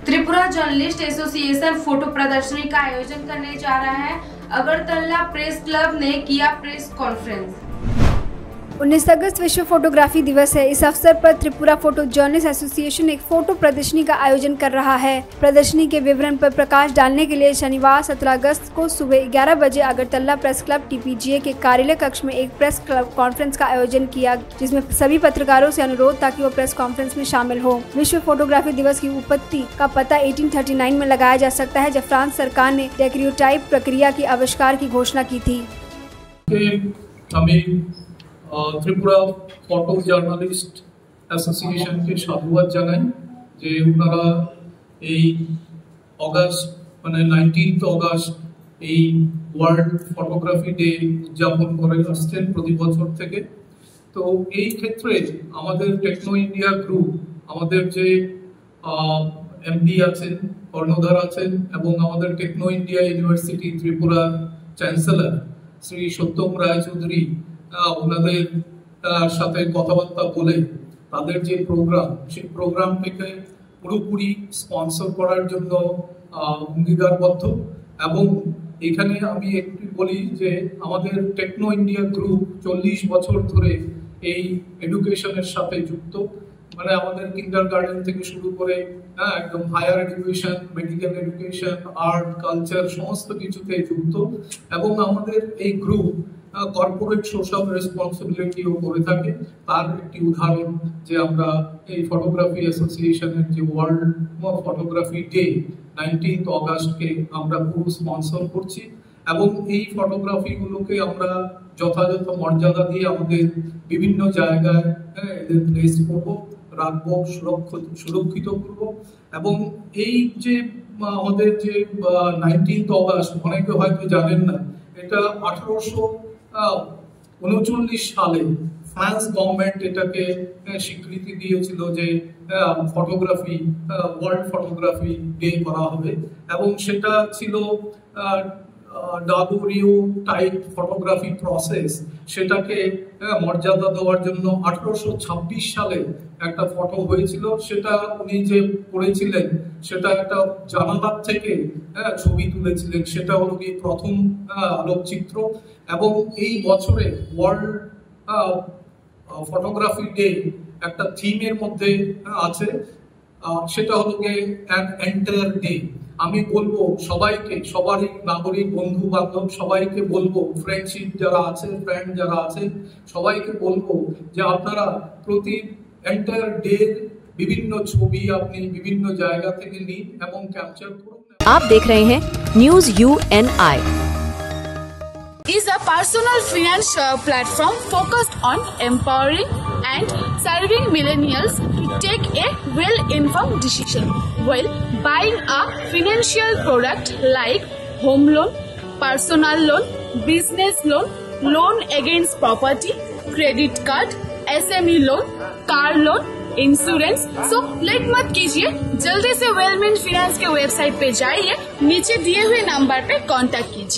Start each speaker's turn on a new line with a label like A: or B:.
A: Tripura journalist association photo प्रदर्शनी का आयोजन करने जा रहा है। अगरतला प्रेस क्लब ने किया प्रेस कॉन्फ्रेंस।
B: 19 अगस्त विश्व फोटोग्राफी दिवस है। इस अवसर पर त्रिपुरा फोटो जर्नलिस्ट एसोसिएशन एक फोटो प्रदर्शनी का आयोजन कर रहा है। प्रदर्शनी के विवरण पर प्रकाश डालने के लिए शनिवार 17 अगस्त को सुबह 11 बजे अगरतला प्रेस क्लब TPGA के कार्यालय कक्ष में एक प्रेस क्लब कॉन्फ्रेंस का आयोजन किया, जिसमें सभी पत्रकारों से अनुरोध था कि वो प्रेस कॉन्फ्रेंस में शामिल हो। विश्व फोटोग्राफी दिवस की उत्पत्ति का पता 1839 में लगाया जा सकता है, जब फ्रांस सरकार ने डेक्रियोटाइप प्रक्रिया की आविष्कार की घोषणा की थी।
C: त्रिपुरा फोटो जर्नलिस्ट एसोसिएशन के साधुवाद जानाई जे उनारा अगस्त माने 19 अगस्त वर्ल्ड फोटोग्राफी डे उद्यापन करे आसছেন प्रति बছর থেকে। तो এই ক্ষেত্রে আমাদের টেকনো ইন্ডিয়া গ্রুপ আমাদের যে এমডি আছেন, কর্ণধার আছেন এবং আমাদের Techno India University Tripura chancellor Shri Satyam Roy Chowdhury ওনাদের সাথে কথাবার্তা বলে তাদের যে প্রোগ্রাম, সেই প্রোগ্রামটিকে পুরোপুরি স্পন্সর করার জন্য অঙ্গীকারবদ্ধ। এবং এখানে আমি একটু বলি যে আমাদের টেকনো ইন্ডিয়া গ্রুপ 40 বছর ধরে এই এডুকেশনের সাথে যুক্ত। মানে আমাদের কিন্ডারগার্টেন থেকে শুরু করে একদম higher education, medical education, art, culture সমস্ত কিছুতে যুক্ত। এবং আমাদের এই গ্রুপ কর্পোরেট সোশ্যাল রেসপন্সিবিলিটিও করে থাকে। তার একটি উদাহরণ যে আমরা এই ফটোগ্রাফি অ্যাসোসিয়েশনের যে ওয়ার্ল্ড ফটোগ্রাফি ডে 19 অগস্টকে আমরা পুরো স্পন্সর করছি এবং এই ফটোগ্রাফিগুলোকে আমরা যথাযথ মর্যাদা দিয়ে আমাদের বিভিন্ন জায়গায় এদের প্লেস করবো, রাখবো, সুরক্ষিত করবো। এবং এই যে আমাদের যে 19 অগস্ট অনেকে হয়তো জানেন না, এটা 1839 সালে ফ্রান্স গভর্নমেন্ট এটাকে স্বীকৃতি দিয়েছিল যে ফটোগ্রাফি ওয়ার্ল্ড ফটোগ্রাফি ডে করা হবে। এবং সেটা ছিল টাইপ ফটোগ্রাফি প্রসেস, সেটাকে মর্যাদা দেওয়ার জন্য 1826 সালে একটা ফটো হয়েছিল। সেটা উনি যে করেছিলেন সেটা একটা জানালার থেকে ছবি তুলেছিলেন, সেটা হলো কি প্রথম আলোকচিত্র। এবং এই বছরে ওয়ার্ল্ড ফটোগ্রাফি ডে একটা থিমের মধ্যে আছে, সেটা হলো কি অ্যান এন্টায়ার ডে। আমি বলবো সবাইকে, সবারই নাগরিক বন্ধু বান্ধব সবাইকে বলবো, ফ্রেন্ডশিপ যারা আছে, ফ্রেন্ড যারা আছে সবাইকে বলবো যে আপনারা প্রতি এন্টায়ার ডে বিভিন্ন ছবি আপনি বিভিন্ন জায়গা থেকে নিন এবং ক্যাপচার করুন।
D: आप देख रहे हैं news UNI
E: is a personal finance platform focused on empowering and serving millennials to take a well-informed decision while buying a financial product like home loan, personal loan, business loan, loan against property, credit card, SME loan, car loan, insurance. So let मत कीजिए, जल्दी से वेलमेंट finance के website पे जाइए, नीचे दिए हुए नंबर पे कांटेक्ट कीजिए।